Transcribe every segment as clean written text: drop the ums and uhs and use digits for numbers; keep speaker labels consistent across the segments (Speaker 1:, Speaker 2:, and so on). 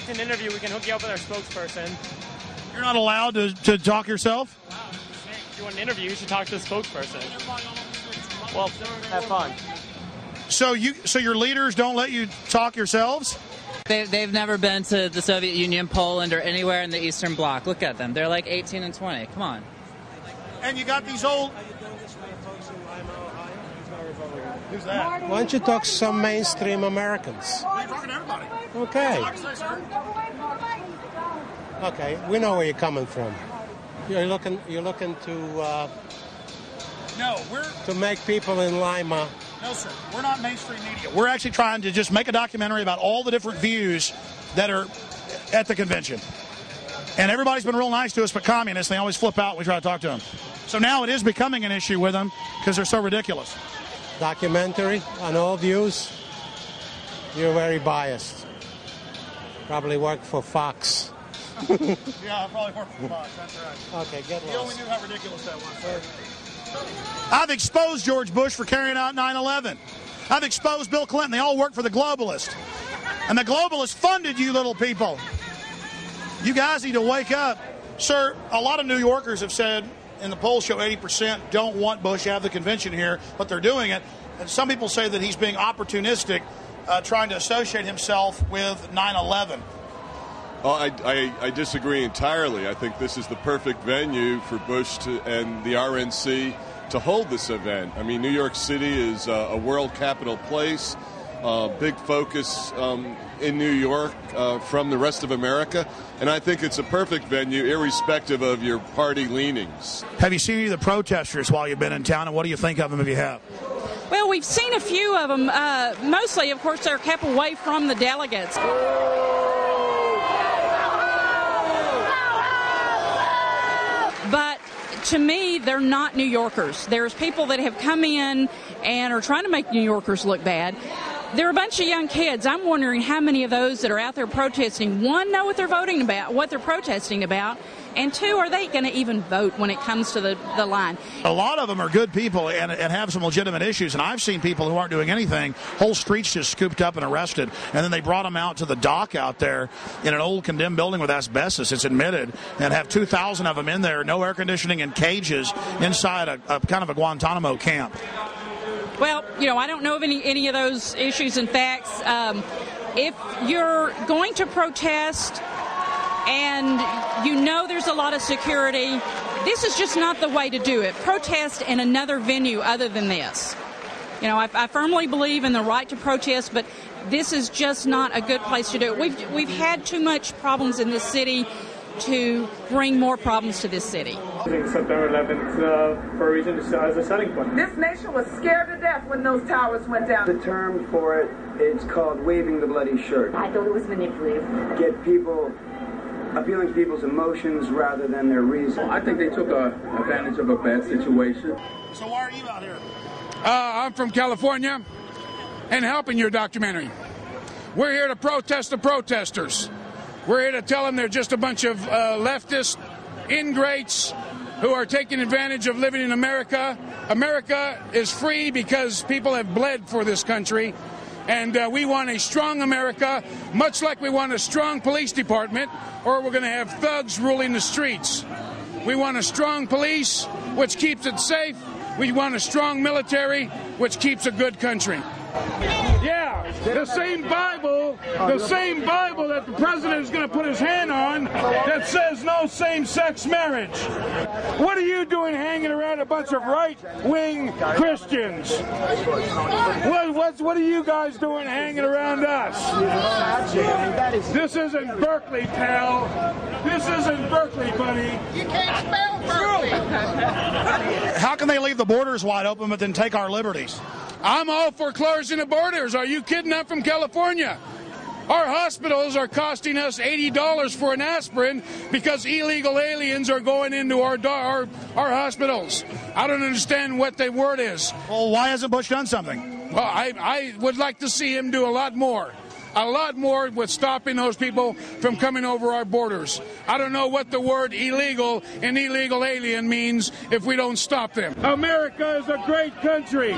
Speaker 1: like an interview, we can hook you up with our spokesperson.
Speaker 2: You're not allowed to talk yourself?
Speaker 1: If you want an interview, you should talk to the spokesperson. Well, have fun.
Speaker 2: So your leaders don't let you talk yourselves?
Speaker 3: They've never been to the Soviet Union, Poland, or anywhere in the Eastern Bloc. Look at them. They're like 18 and 20. Come on.
Speaker 2: And you got these old... Who's that?
Speaker 4: Why don't you talk to some mainstream Americans?
Speaker 2: I'm talking to everybody.
Speaker 4: Okay. Okay, we know where you're coming from. You're looking to to make people in Lima.
Speaker 2: No, sir. We're not mainstream media. We're actually trying to just make a documentary about all the different views that are at the convention. And everybody's been real nice to us, but communists, they always flip out when we try to talk to them. So now it is becoming an issue with them because they're so ridiculous.
Speaker 4: Documentary on all views. You're very biased. Probably work for Fox.
Speaker 2: Yeah, I probably work for Fox. That's right.
Speaker 4: Okay, get lost.
Speaker 2: You only knew how ridiculous that was. I've exposed George Bush for carrying out 9/11. I've exposed Bill Clinton. They all work for the globalists. And the globalists funded you little people. You guys need to wake up. Sir, a lot of New Yorkers have said, and the polls show 80% don't want Bush to have the convention here, but they're doing it. And some people say that he's being opportunistic, trying to associate himself with 9/11.
Speaker 5: I disagree entirely. I think this is the perfect venue for Bush and the RNC to hold this event. I mean, New York City is a world capital place, big focus in New York from the rest of America, and I think it's a perfect venue irrespective of your party leanings.
Speaker 2: Have you seen any of the protesters while you've been in town, and what do you think of them if you have?
Speaker 6: Well, we've seen a few of them. Mostly, of course, they're kept away from the delegates. But to me, they're not New Yorkers. There's people that have come in and are trying to make New Yorkers look bad. They're a bunch of young kids. I'm wondering how many of those that are out there protesting, one, know what they're voting about, what they're protesting about, and two, are they going to even vote when it comes to the line?
Speaker 2: A lot of them are good people and have some legitimate issues, and I've seen people who aren't doing anything, whole streets just scooped up and arrested, and then they brought them out to the dock out there in an old condemned building with asbestos, it's admitted, and have 2,000 of them in there, no air conditioning, and cages inside a kind of a Guantanamo camp.
Speaker 6: Well, I don't know of any of those issues and facts. If you're going to protest and there's a lot of security, this is just not the way to do it. Protest in another venue other than this. I firmly believe in the right to protest, but this is just not a good place to do it. We've had too much problems in this city to bring more problems to this city.
Speaker 7: September 11th for a reason as a selling point.
Speaker 8: This nation was scared to death when those towers went down.
Speaker 9: The term for it is called waving the bloody shirt.
Speaker 10: I thought it was manipulative.
Speaker 9: Get people appealing to people's emotions rather than their reason.
Speaker 7: I think they took advantage of a bad situation.
Speaker 2: So why are you out here?
Speaker 11: I'm from California and helping your documentary. We're here to protest the protesters. We're here to tell them they're just a bunch of leftist ingrates who are taking advantage of living in America. America is free because people have bled for this country. And we want a strong America, much like we want a strong police department, or we're going to have thugs ruling the streets. We want a strong police, which keeps it safe. We want a strong military, which keeps a good country. Yeah, the same Bible that the president is going to put his hand on that says no same-sex marriage. What are you doing hanging around a bunch of right-wing Christians? What are you guys doing hanging around us? This isn't Berkeley, pal. This isn't Berkeley, buddy.
Speaker 8: You can't spell Berkeley.
Speaker 2: How can they leave the borders wide open but then take our liberties?
Speaker 11: I'm all for closing the borders. Are you kidding? I'm from California. Our hospitals are costing us $80 for an aspirin because illegal aliens are going into our hospitals. I don't understand what the word is.
Speaker 2: Well, why hasn't Bush done something?
Speaker 11: Well, I would like to see him do a lot more. a lot more with stopping those people from coming over our borders. I don't know what the word illegal and illegal alien means if we don't stop them. America is a great country.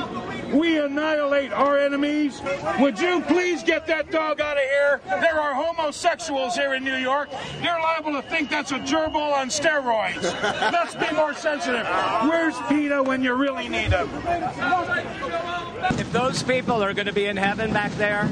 Speaker 11: We annihilate our enemies. Would you please get that dog out of here? There are homosexuals here in New York. You're liable to think that's a gerbil on steroids. Let's be more sensitive. Where's PETA when you really need him?
Speaker 10: If those people are going to be in heaven back there,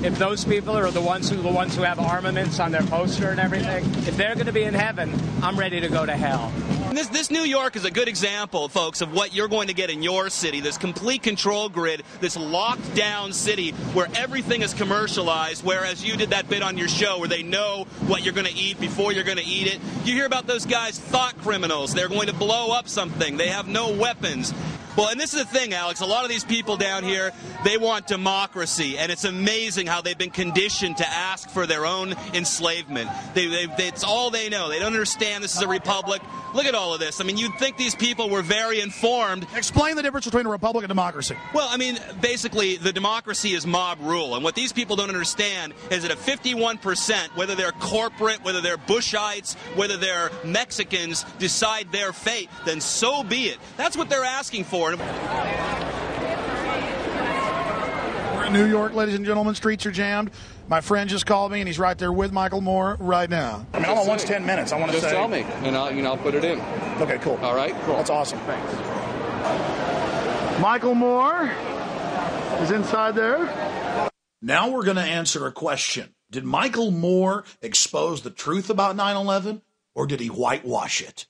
Speaker 10: if those people are the ones who have armaments on their poster and everything, if they're going to be in heaven, I'm ready to go to hell.
Speaker 12: This New York is a good example, folks, of what you're going to get in your city, this complete control grid, this locked down city where everything is commercialized, whereas you did that bit on your show where they know what you're going to eat before you're going to eat it. You hear about those guys, thought criminals. They're going to blow up something. They have no weapons. Well, and this is the thing, Alex, a lot of these people down here, they want democracy, and it's amazing how they've been conditioned to ask for their own enslavement. It's all they know. They don't understand this is a republic. Look at all of this. I mean, you'd think these people were very informed.
Speaker 2: Explain the difference between a republic and democracy.
Speaker 12: Well, I mean, basically, the democracy is mob rule, and what these people don't understand is that if 51%, whether they're corporate, whether they're Bushites, whether they're Mexicans, decide their fate, then so be it. That's what they're asking for.
Speaker 2: We're in New York, ladies and gentlemen. Streets are jammed. My friend just called me, and he's right there with Michael Moore right now. I mean, I'm on 10 minutes. I want to say.
Speaker 13: Just tell me, and I'll put it in.
Speaker 2: Okay, cool.
Speaker 13: All right, cool.
Speaker 2: That's awesome. Thanks. Michael Moore is inside there. Now we're going to answer a question. Did Michael Moore expose the truth about 9/11, or did he whitewash it?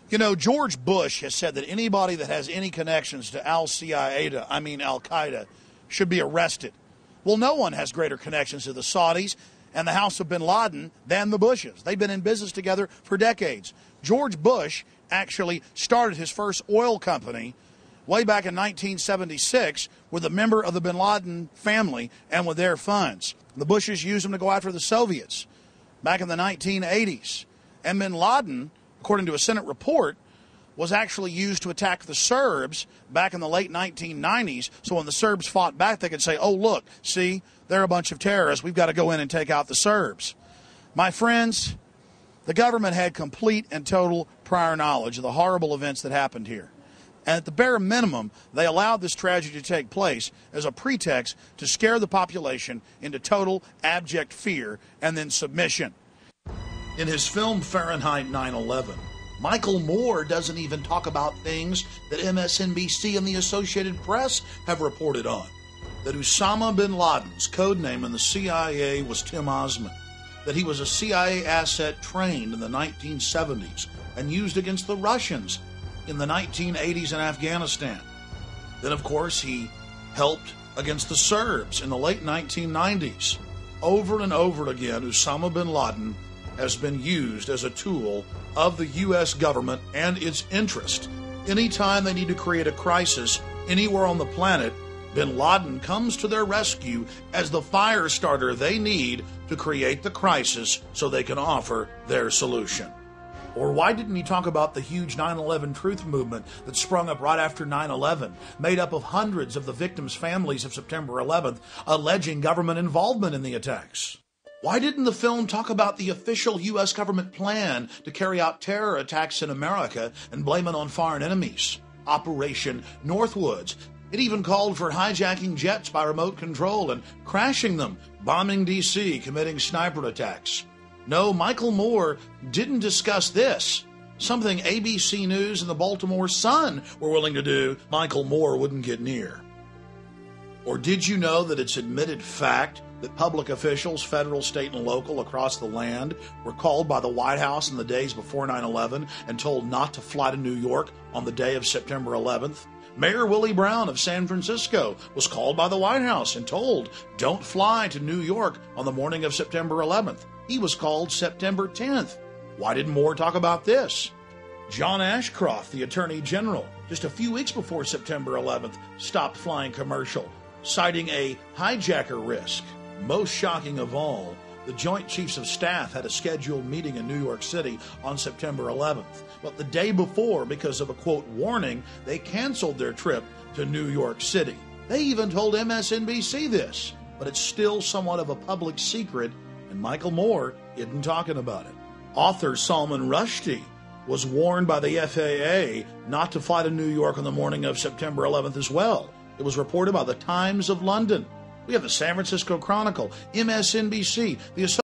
Speaker 2: You know, George Bush has said that anybody that has any connections to Al-Qaeda, should be arrested. Well, no one has greater connections to the Saudis and the House of bin Laden than the Bushes. They've been in business together for decades. George Bush actually started his first oil company way back in 1976 with a member of the bin Laden family and with their funds. The Bushes used them to go after the Soviets back in the 1980s. And bin Laden, according to a Senate report, was actually used to attack the Serbs back in the late 1990s. So when the Serbs fought back, they could say, oh, look, see, they're a bunch of terrorists. We've got to go in and take out the Serbs. My friends, the government had complete and total prior knowledge of the horrible events that happened here. And at the bare minimum, they allowed this tragedy to take place as a pretext to scare the population into total abject fear and then submission. In his film Fahrenheit 9/11, Michael Moore doesn't even talk about things that MSNBC and the Associated Press have reported on. That Osama bin Laden's code name in the CIA was Tim Osman. That he was a CIA asset trained in the 1970s and used against the Russians in the 1980s in Afghanistan. Then, of course, he helped against the Serbs in the late 1990s. Over and over again, Osama bin Laden has been used as a tool of the U.S. government and its interest. Anytime they need to create a crisis anywhere on the planet, bin Laden comes to their rescue as the fire starter they need to create the crisis so they can offer their solution. Or why didn't he talk about the huge 9/11 truth movement that sprung up right after 9/11, made up of hundreds of the victims' families of September 11th, alleging government involvement in the attacks? Why didn't the film talk about the official U.S. government plan to carry out terror attacks in America and blame it on foreign enemies? Operation Northwoods. It even called for hijacking jets by remote control and crashing them, bombing D.C., committing sniper attacks. No, Michael Moore didn't discuss this. Something ABC News and the Baltimore Sun were willing to do, Michael Moore wouldn't get near. Or did you know that it's admitted fact that public officials, federal, state, and local across the land were called by the White House in the days before 9/11 and told not to fly to New York on the day of September 11th? Mayor Willie Brown of San Francisco was called by the White House and told, don't fly to New York on the morning of September 11th. He was called September 10th. Why didn't Moore talk about this? John Ashcroft, the Attorney General, just a few weeks before September 11th, stopped flying commercial, citing a hijacker risk. Most shocking of all, the Joint Chiefs of Staff had a scheduled meeting in New York City on September 11th. But the day before, because of a, quote, warning, they canceled their trip to New York City. They even told MSNBC this. but it's still somewhat of a public secret, and Michael Moore isn't talking about it. Author Salman Rushdie was warned by the FAA not to fly to New York on the morning of September 11th as well. It was reported by the Times of London. We have the San Francisco Chronicle, MSNBC, the